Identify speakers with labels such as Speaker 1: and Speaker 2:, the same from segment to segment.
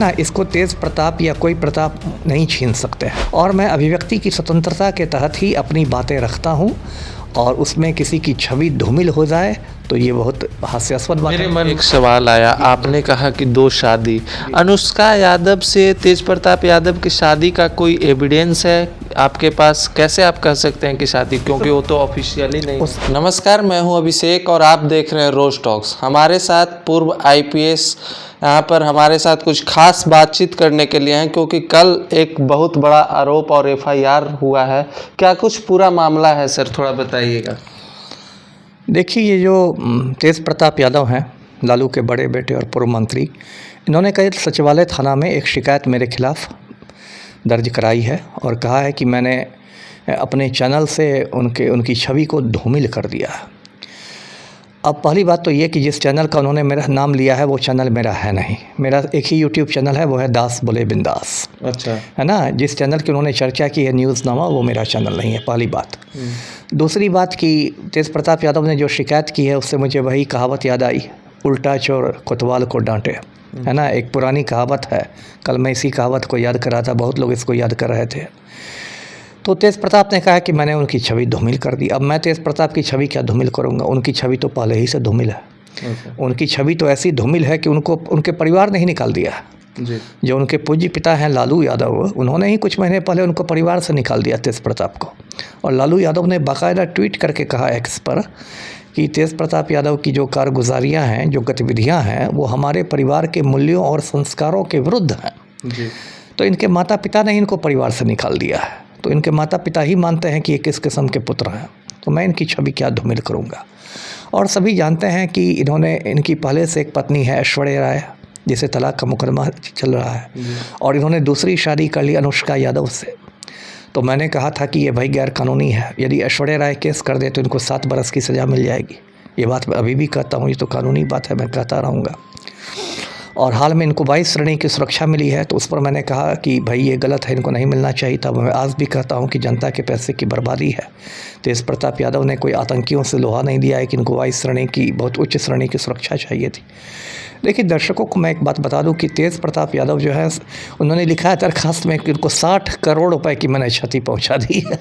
Speaker 1: ना इसको तेज़ प्रताप या कोई प्रताप नहीं छीन सकते और मैं अभिव्यक्ति की स्वतंत्रता के तहत ही अपनी बातें रखता हूँ और उसमें किसी की छवि धूमिल हो जाए तो ये बहुत हास्यास्पद बात
Speaker 2: मेरे
Speaker 1: है।
Speaker 2: मन में एक सवाल आया, आपने कहा कि 2 शादी, अनुष्का यादव से तेज प्रताप यादव की शादी का कोई एविडेंस है आपके पास? कैसे आप कह सकते हैं कि शादी, क्योंकि वो तो ऑफिशियली नहीं है। नमस्कार, मैं हूं अभिषेक और आप देख रहे हैं रोज टॉक्स। हमारे साथ पूर्व आईपीएस यहाँ पर हमारे साथ कुछ खास बातचीत करने के लिए हैं, क्योंकि कल एक बहुत बड़ा आरोप और एफआईआर हुआ है। क्या कुछ पूरा मामला है सर, थोड़ा बताइएगा।
Speaker 1: देखिए, ये जो तेज़ प्रताप यादव हैं, लालू के बड़े बेटे और पूर्व मंत्री, इन्होंने कल सचिवालय थाना में एक शिकायत मेरे खिलाफ़ दर्ज कराई है और कहा है कि मैंने अपने चैनल से उनकी छवि को धूमिल कर दिया। अब पहली बात तो ये कि जिस चैनल का उन्होंने मेरा नाम लिया है वो चैनल मेरा है नहीं। मेरा एक ही यूट्यूब चैनल है, वो है दास बोले बिंदास।
Speaker 2: अच्छा,
Speaker 1: है ना। जिस चैनल की उन्होंने चर्चा की है न्यूज़नामा, वो मेरा चैनल नहीं है, पहली बात। दूसरी बात कि तेज़ प्रताप यादव ने जो शिकायत की है उससे मुझे वही कहावत याद आई, उल्टा चोर कोतवाल को डांटे। है ना, एक पुरानी कहावत है। कल मैं इसी कहावत को याद कर रहा था, बहुत लोग इसको याद कर रहे थे। तो तेज़ प्रताप ने कहा कि मैंने उनकी छवि धूमिल कर दी। अब मैं तेज़ प्रताप की छवि क्या धूमिल करूंगा? उनकी छवि तो पहले ही से धूमिल है। उनकी छवि तो ऐसी धूमिल है कि उनको उनके परिवार ने ही निकाल दिया
Speaker 2: जी।
Speaker 1: जो उनके पूज्य पिता हैं लालू यादव, उन्होंने ही कुछ महीने पहले उनको परिवार से निकाल दिया तेज़ प्रताप को। और लालू यादव ने बाकायदा ट्वीट करके कहा एक्स पर कि तेज़ प्रताप यादव की जो कारगुजारियाँ हैं, जो गतिविधियाँ हैं, वो हमारे परिवार के मूल्यों और संस्कारों के विरुद्ध हैं।
Speaker 2: जी।
Speaker 1: तो इनके माता पिता ने इनको परिवार से निकाल दिया है, तो इनके माता पिता ही मानते हैं कि ये किस किस्म के पुत्र हैं। तो मैं इनकी छवि क्या धूमिल करूँगा? और सभी जानते हैं कि इनकी पहले से एक पत्नी है ऐश्वर्या राय, जिसे तलाक का मुकदमा चल रहा है, और इन्होंने दूसरी शादी कर ली अनुष्का यादव से। तो मैंने कहा था कि ये भाई गैर कानूनी है। यदि ऐश्वर्या राय केस कर दे तो इनको 7 बरस की सज़ा मिल जाएगी। ये बात मैं अभी भी कहता हूँ, ये तो कानूनी बात है, मैं कहता रहूँगा। और हाल में इनको 22 श्रेणी की सुरक्षा मिली है, तो उस पर मैंने कहा कि भाई ये गलत है, इनको नहीं मिलना चाहिए था। मैं आज भी कहता हूँ कि जनता के पैसे की बर्बादी है। तेज़ प्रताप यादव ने कोई आतंकियों से लोहा नहीं दिया है कि इनको 22 श्रेणी की, बहुत उच्च श्रेणी की सुरक्षा चाहिए थी। देखिए, दर्शकों को मैं एक बात बता दूं कि तेज़ प्रताप यादव जो है, उन्होंने लिखा है दरखास्त में कि उनको 60 करोड़ रुपए की मैंने क्षति पहुंचा दी है।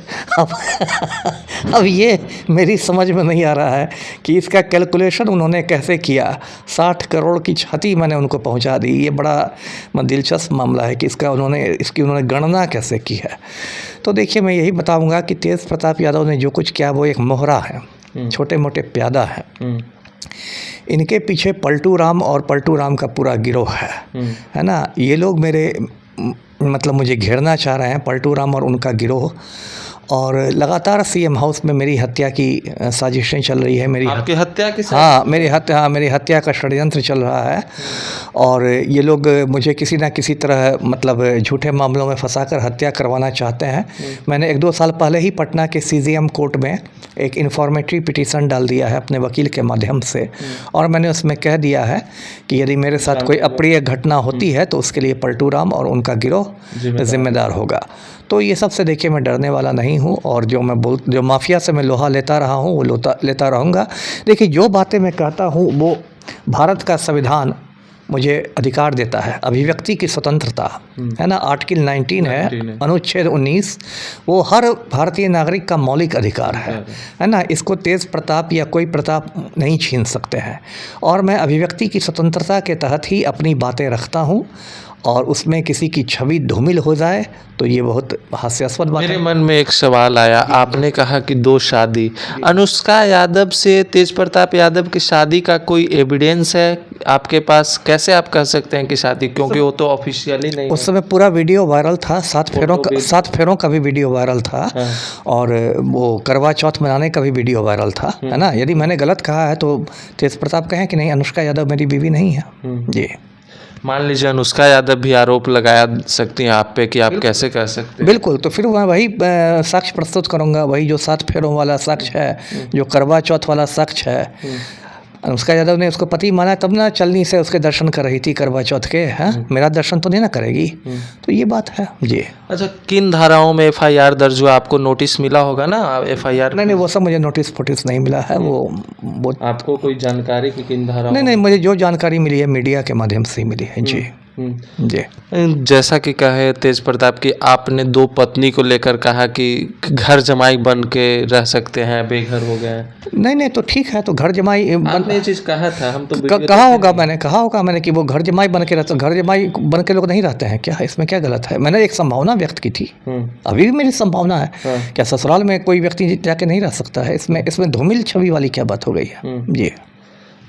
Speaker 1: अब ये मेरी समझ में नहीं आ रहा है कि इसका कैलकुलेशन उन्होंने कैसे किया। 60 करोड़ की क्षति मैंने उनको पहुंचा दी, ये बड़ा दिलचस्प मामला है कि इसकी उन्होंने गणना कैसे की है। तो देखिए, मैं यही बताऊँगा कि तेज़ प्रताप यादव ने जो कुछ किया वो एक मोहरा है, छोटे मोटे प्यादा है। इनके पीछे पलटू राम और पलटू राम का पूरा गिरोह है ना। ये लोग मतलब मुझे घेरना चाह रहे हैं, पलटू राम और उनका गिरोह। और लगातार सीएम हाउस में मेरी हत्या की साजिशें चल रही है।
Speaker 2: आपकी हत्या की?
Speaker 1: हाँ, मेरी हत्या का षड्यंत्र चल रहा है। और ये लोग मुझे किसी ना किसी तरह मतलब झूठे मामलों में फंसाकर हत्या करवाना चाहते हैं। मैंने 1-2 साल पहले ही पटना के सीजीएम कोर्ट में एक इन्फॉर्मेटरी पिटीशन डाल दिया है अपने वकील के माध्यम से, और मैंने उसमें कह दिया है कि यदि मेरे साथ कोई अप्रिय घटना होती है तो उसके लिए पलटू राम और उनका गिरोह जिम्मेदार होगा। तो ये सब से देखिए, मैं डरने वाला नहीं हूँ, और जो माफिया से मैं लोहा लेता रहा हूँ वो लेता रहूँगा। देखिए, जो बातें मैं कहता हूँ वो भारत का संविधान मुझे अधिकार देता है, अभिव्यक्ति की स्वतंत्रता है ना। आर्टिकल 19 है, अनुच्छेद 19, वो हर भारतीय नागरिक का मौलिक अधिकार है ना। इसको तेज़ प्रताप या कोई प्रताप नहीं छीन सकते हैं, और मैं अभिव्यक्ति की स्वतंत्रता के तहत ही अपनी बातें रखता हूँ, और उसमें किसी की छवि धूमिल हो जाए तो ये बहुत हास्यास्पद बात है।
Speaker 2: मेरे मन में एक सवाल आया, आपने कहा कि 2 शादी, अनुष्का यादव से तेज प्रताप यादव की शादी का कोई एविडेंस है आपके पास? कैसे आप कह सकते हैं कि शादी, क्योंकि वो तो ऑफिशियली नहीं है।
Speaker 1: उस समय पूरा वीडियो वायरल था, 7 फेरों का भी वीडियो वायरल था। और वो करवा चौथ मनाने का भी वीडियो वायरल था, है ना। यदि मैंने गलत कहा है तो तेज प्रताप कहें कि नहीं, अनुष्का यादव मेरी बीवी नहीं है। जी।
Speaker 2: मान लीजिए अनुष्का यादव भी आरोप लगा सकती हैं आप पे, कि आप कैसे कह सकते हैं?
Speaker 1: बिल्कुल, तो फिर मैं वही साक्ष्य प्रस्तुत करूंगा, वही जो 7 फेरों वाला साक्ष्य है, जो करवा चौथ वाला साक्ष्य है। अनुष्का यादव ने उसको पति माना, तब ना चलनी से उसके दर्शन कर रही थी करवा चौथ के। हैं, मेरा दर्शन तो नहीं ना करेगी। तो ये बात है जी।
Speaker 2: अच्छा, किन धाराओं में एफआईआर दर्ज हुआ? आपको नोटिस मिला होगा ना एफआईआर?
Speaker 1: नहीं, वो सब मुझे नोटिस नहीं मिला है। वो
Speaker 2: आपको कोई जानकारी की किन धाराओं?
Speaker 1: नहीं, मुझे जो जानकारी मिली है मीडिया के माध्यम से ही मिली है जी। जी।
Speaker 2: जैसा कि कहे तेज प्रताप की आपने 2 पत्नी को लेकर कहा कि घर जमाई बन के रह सकते हैं, बेघर हो गए हैं।
Speaker 1: नहीं तो ठीक है, तो घर जमाई
Speaker 2: आपने ये चीज़ कहा था, हम तो वीडियो
Speaker 1: कहा
Speaker 2: देखे
Speaker 1: होगा
Speaker 2: नहीं।
Speaker 1: मैंने कि वो घर जमाई बन के रहते, घर जमाई बन के लोग नहीं रहते हैं क्या? इसमें क्या गलत है? मैंने एक संभावना व्यक्त की थी, अभी भी मेरी संभावना है। क्या ससुराल में कोई व्यक्ति जाके नहीं रह सकता है? इसमें धूमिल छवि वाली क्या बात हो गई है? जी।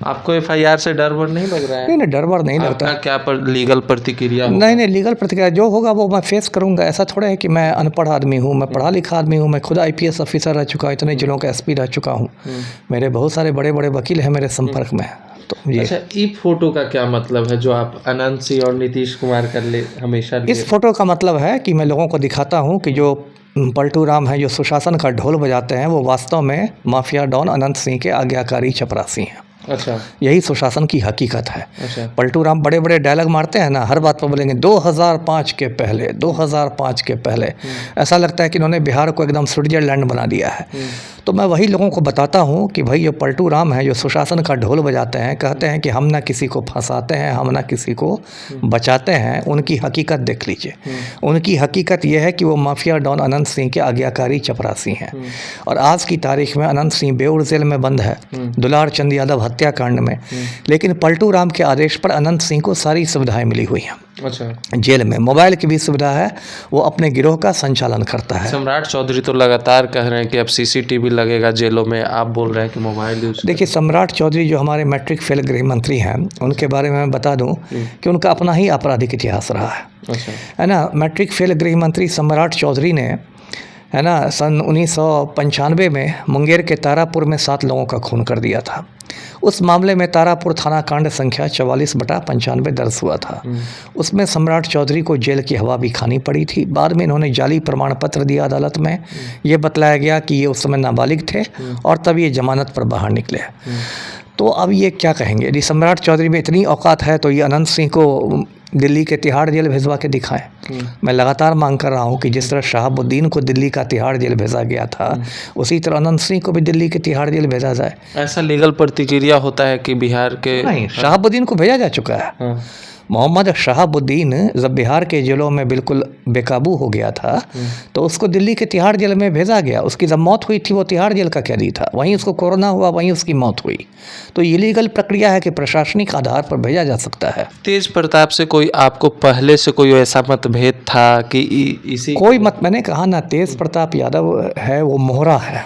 Speaker 2: आपको FIR से डर वर नहीं लग रहा है?
Speaker 1: नहीं डर वर नहीं लगता।
Speaker 2: आपका क्या पर लीगल प्रतिक्रिया होगा?
Speaker 1: नहीं लीगल प्रतिक्रिया जो होगा वो मैं फेस करूंगा। ऐसा थोड़ा है कि मैं अनपढ़ आदमी हूँ, मैं पढ़ा लिखा आदमी हूँ, मैं खुद IPS ऑफिसर रह चुका हूँ, इतने जिलों का SP रह चुका हूँ, मेरे बहुत सारे बड़े बड़े वकील हैं मेरे संपर्क में। तो ये
Speaker 2: अच्छा, ई फोटो का क्या मतलब है जो आप अनंत सिंह और नीतीश कुमार का हमेशा
Speaker 1: इस फोटो का मतलब है कि मैं लोगों को दिखाता हूँ कि जो पलटू राम है, जो सुशासन का ढोल बजाते हैं, वो वास्तव में माफिया डॉन अनंत सिंह के आज्ञाकारी चपरासी हैं।
Speaker 2: अच्छा,
Speaker 1: यही सुशासन की हकीकत है।
Speaker 2: अच्छा,
Speaker 1: पलटू राम बड़े बड़े डायलॉग मारते हैं ना, हर बात पर बोलेंगे 2005 के पहले ऐसा लगता है कि इन्होंने बिहार को एकदम स्विट्जरलैंड बना दिया है। तो मैं वही लोगों को बताता हूँ कि भाई ये पलटू राम है, जो सुशासन का ढोल बजाते हैं, कहते हैं कि हम ना किसी को फंसाते हैं, हम ना किसी को बचाते हैं, उनकी हकीकत देख लीजिए। उनकी हकीकत यह है कि वो माफिया डॉन अनंत सिंह के आज्ञाकारी चपरासी हैं। और आज की तारीख में अनंत सिंह बेऊर जेल में बंद है, दुलार चंद यादव हत्याकांड में, लेकिन पलटू राम के आदेश पर अनंत सिंह को सारी सुविधाएं मिली हुई हैं।
Speaker 2: अच्छा,
Speaker 1: जेल में मोबाइल की भी सुविधा है, वो अपने गिरोह का संचालन करता है।
Speaker 2: सम्राट चौधरी तो लगातार कह रहे हैं कि अब CCTV लगेगा जेलों में, आप बोल रहे हैं कि मोबाइल यूज।
Speaker 1: देखिए, सम्राट चौधरी जो हमारे मैट्रिक फेल गृह मंत्री हैं, उनके बारे में मैं बता दूं कि उनका अपना ही आपराधिक इतिहास रहा है।
Speaker 2: अच्छा,
Speaker 1: है ना। मैट्रिक फेल गृह मंत्री सम्राट चौधरी ने, है ना, सन 1995 में मुंगेर के तारापुर में 7 लोगों का खून कर दिया था। उस मामले में तारापुर थाना कांड संख्या 44/95 दर्ज हुआ था। उसमें सम्राट चौधरी को जेल की हवा भी खानी पड़ी थी। बाद में इन्होंने जाली प्रमाण पत्र दिया अदालत में, ये बतलाया गया कि ये उस समय नाबालिग थे और तब ये जमानत पर बाहर निकले। तो अब ये क्या कहेंगे? यदि सम्राट चौधरी में इतनी औकात है तो ये अनंत सिंह को दिल्ली के तिहाड़ जेल भिजवा के दिखाएं। मैं लगातार मांग कर रहा हूँ कि जिस तरह शहाबुद्दीन को दिल्ली का तिहाड़ जेल भेजा गया था, उसी तरह अनंत सिंह को भी दिल्ली के तिहाड़ जेल भेजा जाए।
Speaker 2: ऐसा लीगल प्रतिक्रिया होता है कि बिहार के
Speaker 1: नहीं, शहाबुद्दीन को भेजा जा चुका है। मोहम्मद शहाबुद्दीन जब बिहार के जेलों में बिल्कुल बेकाबू हो गया था तो उसको दिल्ली के तिहाड़ जेल में भेजा गया। उसकी जब मौत हुई थी वो तिहाड़ जेल का कैदी था, वहीं उसको कोरोना हुआ, वहीं उसकी मौत हुई। तो ये लीगल प्रक्रिया है कि प्रशासनिक आधार पर भेजा जा सकता है।
Speaker 2: तेज प्रताप से कोई आपको पहले से कोई ऐसा मतभेद था कि इसी
Speaker 1: कोई मत, मैंने कहा ना, तेज प्रताप यादव है वो मोहरा है,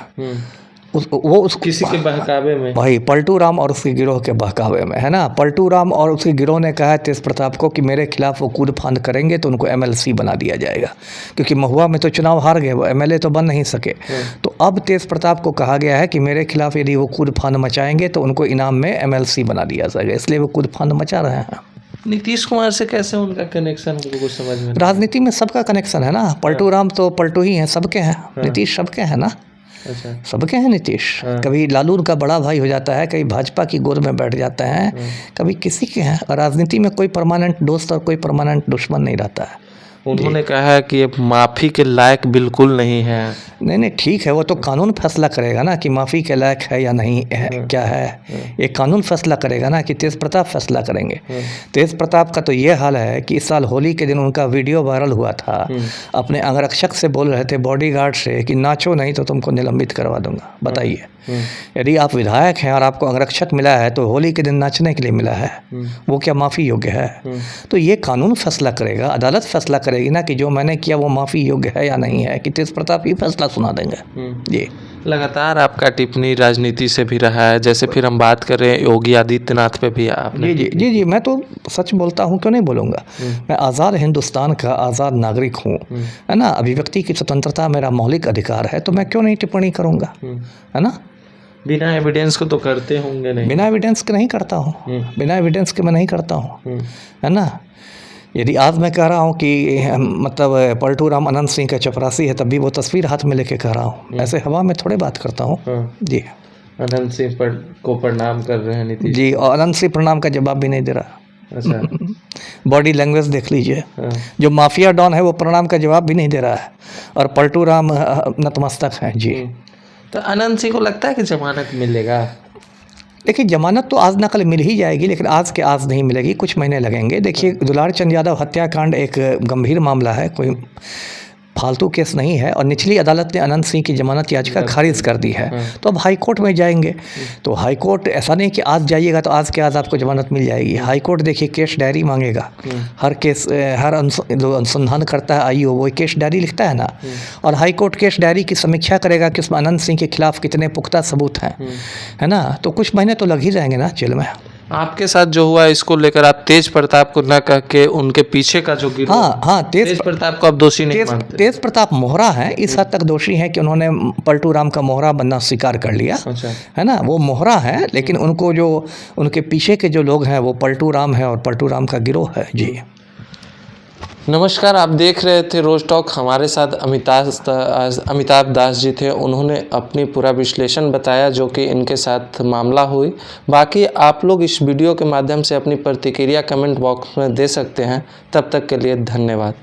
Speaker 1: उस
Speaker 2: किसी के बहकावे में,
Speaker 1: भाई पलटू राम और उसके गिरोह के बहकावे में, है ना। पलटू राम और उसके गिरोह ने कहा है तेज प्रताप को कि मेरे खिलाफ वो कूद फांद करेंगे तो उनको MLC बना दिया जाएगा, क्योंकि महुआ में तो चुनाव हार गए, वो MLA तो बन नहीं सके। तो अब तेज प्रताप को कहा गया है कि मेरे खिलाफ यदि वो कूद फांद मचाएंगे तो उनको इनाम में MLC बना दिया जाएगा, इसलिए वो कूद फांद मचा रहे हैं।
Speaker 2: नीतीश कुमार से कैसे उनका कनेक्शन कुछ समझ में?
Speaker 1: राजनीति में सबका कनेक्शन है ना। पलटू राम तो पलटू ही हैं, सबके हैं। नीतीश सबके हैं ना।
Speaker 2: अच्छा,
Speaker 1: सबके हैं नीतीश। कभी लालू का बड़ा भाई हो जाता है, कभी भाजपा की गोद में बैठ जाते हैं, कभी किसी के हैं। और राजनीति में कोई परमानेंट दोस्त और कोई परमानेंट दुश्मन नहीं रहता है।
Speaker 2: उन्होंने कहा है कि ये माफ़ी के लायक बिल्कुल नहीं है।
Speaker 1: नहीं ठीक है, वो तो कानून फैसला करेगा ना कि माफ़ी के लायक है या नहीं है, क्या है, ये कानून फैसला करेगा ना, कि तेज प्रताप फैसला करेंगे। तेज प्रताप का तो ये हाल है कि इस साल होली के दिन उनका वीडियो वायरल हुआ था, अपने अंगरक्षक से बोल रहे थे, बॉडीगार्ड से, कि नाचो नहीं तो तुमको निलंबित करवा दूंगा। बताइए, यदि आप विधायक हैं और आपको अंगरक्षक मिला है तो होली के दिन नाचने के लिए मिला है, वो क्या माफ़ी योग्य है? तो ये कानून फैसला करेगा, अदालत फैसला करेगी ना कि जो मैंने किया वो माफ़ी योग्य है या नहीं है, कि तेज प्रताप ही फैसला सुना देंगे। जी।
Speaker 2: लगातार आपका टिप्पणी राजनीति से भी रहा है, जैसे फिर हम बात कर रहे हैं योगी आदित्यनाथ पे भी आपने।
Speaker 1: जी, मैं तो सच बोलता हूँ, क्यों नहीं बोलूँगा। मैं आज़ाद हिंदुस्तान का आज़ाद नागरिक हूँ, है ना। अभिव्यक्ति की स्वतंत्रता मेरा मौलिक अधिकार है, तो मैं क्यों नहीं टिप्पणी करूँगा, है ना।
Speaker 2: बिना एविडेंस को तो करते होंगे नहीं?
Speaker 1: बिना एविडेंस के नहीं करता हूँ, बिना एविडेंस के मैं नहीं करता हूँ, है ना। यदि आज मैं कह रहा हूँ कि मतलब पलटू राम अनंत सिंह का चपरासी है, तब भी वो तस्वीर हाथ में लेके कह रहा हूँ, ऐसे हवा में थोड़े बात करता हूँ। जी।
Speaker 2: अनंत सिंह को प्रणाम कर रहे हैं नीतीश
Speaker 1: जी, और अनंत सिंह प्रणाम का जवाब भी नहीं दे रहा।
Speaker 2: अच्छा।
Speaker 1: बॉडी लैंग्वेज देख लीजिए, जो माफिया डॉन है वो प्रणाम का जवाब भी नहीं दे रहा है, और पलटू राम नतमस्तक हैं। जी।
Speaker 2: तो अनंत सिंह को लगता है कि जमानत मिलेगा?
Speaker 1: देखिए जमानत तो आज ना कल मिल ही जाएगी, लेकिन आज के आज नहीं मिलेगी, कुछ महीने लगेंगे। देखिए दुलार चंद यादव हत्याकांड एक गंभीर मामला है, कोई फालतू केस नहीं है, और निचली अदालत ने अनंत सिंह की जमानत याचिका खारिज कर दी है। तो अब हाई कोर्ट में जाएंगे, तो हाई कोर्ट ऐसा नहीं कि आज जाइएगा तो आज के आज आपको जमानत मिल जाएगी। हाई कोर्ट देखिए केस डायरी मांगेगा, हर केस हर जो अनुसंधान करता है आईओ वो केस डायरी लिखता है ना, और हाई कोर्ट केस डायरी की समीक्षा करेगा कि उसमें अनंत सिंह के खिलाफ कितने पुख्ता सबूत हैं, है ना। तो कुछ महीने तो लग ही जाएंगे ना जेल में।
Speaker 2: आपके साथ जो हुआ इसको लेकर आप तेज प्रताप को न कह के उनके पीछे का जो गिरोह,
Speaker 1: हाँ
Speaker 2: तेज प्रताप को आप दोषी नहीं मानते?
Speaker 1: तेज प्रताप मोहरा हैं, इस हद तक दोषी हैं कि उन्होंने पलटू राम का मोहरा बनना स्वीकार कर लिया।
Speaker 2: अच्छा।
Speaker 1: है ना, वो मोहरा है, लेकिन उनको जो उनके पीछे के जो लोग हैं वो पलटू राम है और पलटू राम का गिरोह है जी।
Speaker 2: नमस्कार, आप देख रहे थे रोज टॉक। हमारे साथ अमिताभ दास जी थे। उन्होंने अपनी पूरा विश्लेषण बताया जो कि इनके साथ मामला हुई। बाकी आप लोग इस वीडियो के माध्यम से अपनी प्रतिक्रिया कमेंट बॉक्स में दे सकते हैं। तब तक के लिए धन्यवाद।